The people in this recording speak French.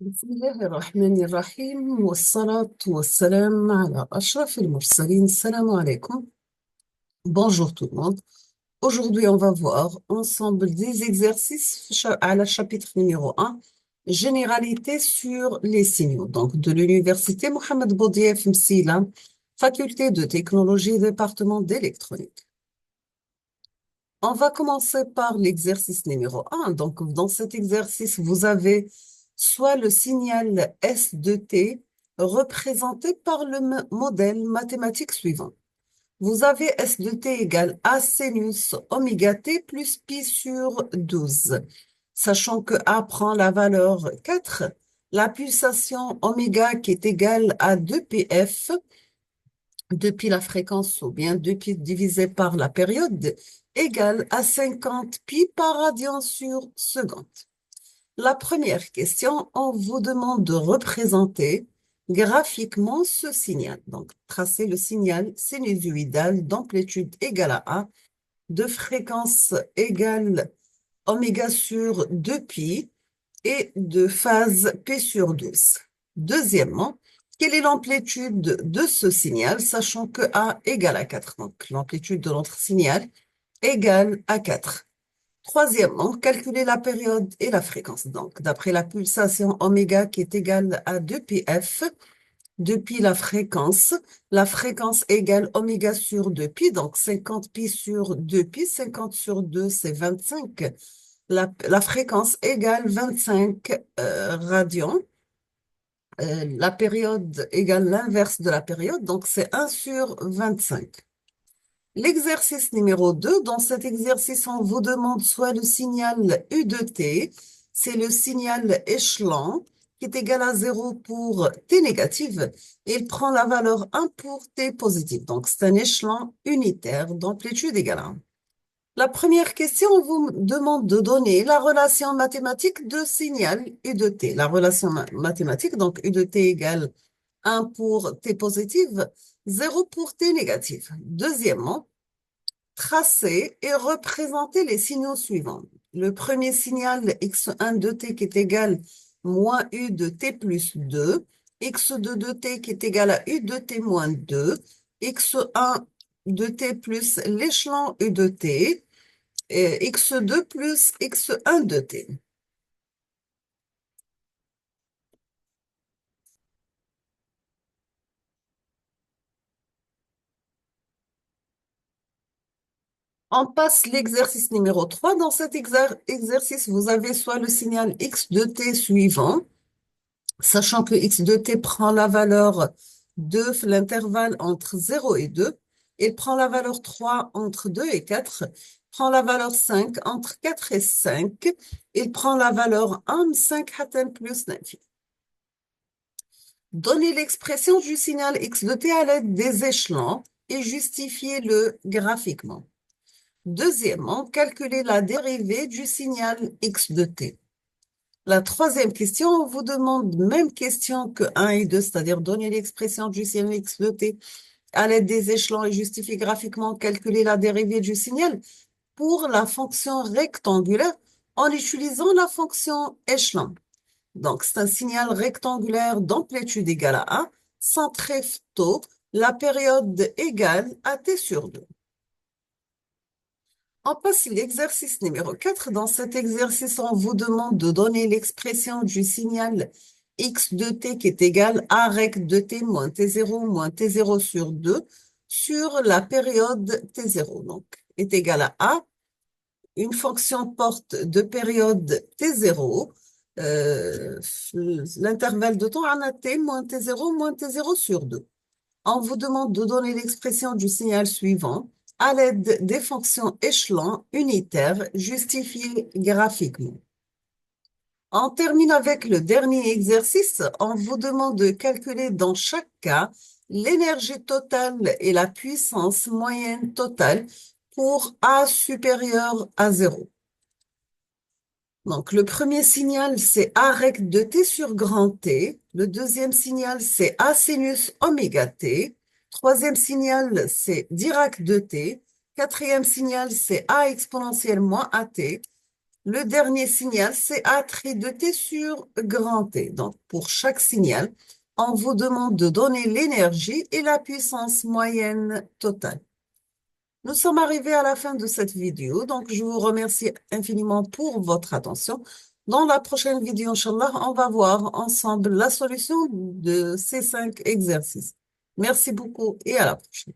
بسم الله الرحمن الرحيم والصلاة والسلام على أشرف المرسلين. السلام عليكم. Bonjour tout le monde. Aujourd'hui, on va voir ensemble des exercices à la chapitre numéro 1, généralité sur les signaux. Donc, de l'université Mohamed Boudiaf Msila, faculté de technologie, département d'électronique. On va commencer par l'exercice numéro 1. Donc, dans cet exercice, vous avez soit le signal S de t représenté par le modèle mathématique suivant. Vous avez S de t égale A sinus oméga t plus pi sur 12. Sachant que A prend la valeur 4, la pulsation oméga qui est égale à 2πf, depuis la fréquence ou bien 2π divisé par la période, égale à 50 pi par radian sur seconde. La première question, on vous demande de représenter graphiquement ce signal. Donc, tracer le signal sinusoïdal d'amplitude égale à A, de fréquence égale oméga sur 2π et de phase P sur 12. Deuxièmement, quelle est l'amplitude de ce signal, sachant que A égale à 4. Donc, l'amplitude de notre signal égale à 4. Troisièmement, calculer la période et la fréquence. Donc, d'après la pulsation oméga qui est égale à 2πf, depuis la fréquence égale oméga sur 2π, donc 50 pi sur 2π, 50 sur 2, c'est 25. La fréquence égale 25 radians. La période égale l'inverse de la période, donc c'est 1 sur 25. L'exercice numéro 2, dans cet exercice, on vous demande soit le signal U de t, c'est le signal échelon, qui est égal à 0 pour t négative, et il prend la valeur 1 pour t positive. Donc, c'est un échelon unitaire d'amplitude égale à 1. La première question, on vous demande de donner la relation mathématique de signal U de t. La relation mathématique, donc U de t égale 1 pour t positive, 0 pour t négative. Deuxièmement, tracer et représenter les signaux suivants. Le premier signal, x1 de t qui est égal moins u de t plus 2, x2 de t qui est égal à u de t moins 2, x1 de t plus l'échelon u de t, et x2 plus x1 de t. On passe l'exercice numéro 3. Dans cet exercice, vous avez soit le signal x de t suivant, sachant que x de t prend la valeur de l'intervalle entre 0 et 2, il prend la valeur 3 entre 2 et 4, prend la valeur 5 entre 4 et 5, il prend la valeur 1, 5 hatten plus 9. Donnez l'expression du signal x de t à l'aide des échelons et justifiez-le graphiquement. Deuxièmement, calculez la dérivée du signal x de t. La troisième question, on vous demande même question que 1 et 2, c'est-à-dire donner l'expression du signal x de t à l'aide des échelons et justifier graphiquement, calculer la dérivée du signal pour la fonction rectangulaire en utilisant la fonction échelon. Donc, c'est un signal rectangulaire d'amplitude égale à 1, centré tôt, la période égale à t sur 2. On passe l'exercice numéro 4. Dans cet exercice, on vous demande de donner l'expression du signal x de t qui est égal à rect de t moins t0 sur 2 sur la période t0. Donc, est égal à A. Une fonction porte de période t0. L'intervalle de temps en a t moins t0 sur 2. On vous demande de donner l'expression du signal suivant à l'aide des fonctions échelon unitaires justifiées graphiquement. On termine avec le dernier exercice. On vous demande de calculer dans chaque cas l'énergie totale et la puissance moyenne totale pour A supérieur à 0. Donc, le premier signal, c'est A rect de t sur grand T. Le deuxième signal, c'est A sinus oméga t. Troisième signal, c'est Dirac de t. Quatrième signal, c'est A exponentielle moins AT. Le dernier signal, c'est A trait de T sur grand T. Donc, pour chaque signal, on vous demande de donner l'énergie et la puissance moyenne totale. Nous sommes arrivés à la fin de cette vidéo, donc je vous remercie infiniment pour votre attention. Dans la prochaine vidéo, Inch'Allah, on va voir ensemble la solution de ces 5 exercices. Merci beaucoup et à la prochaine.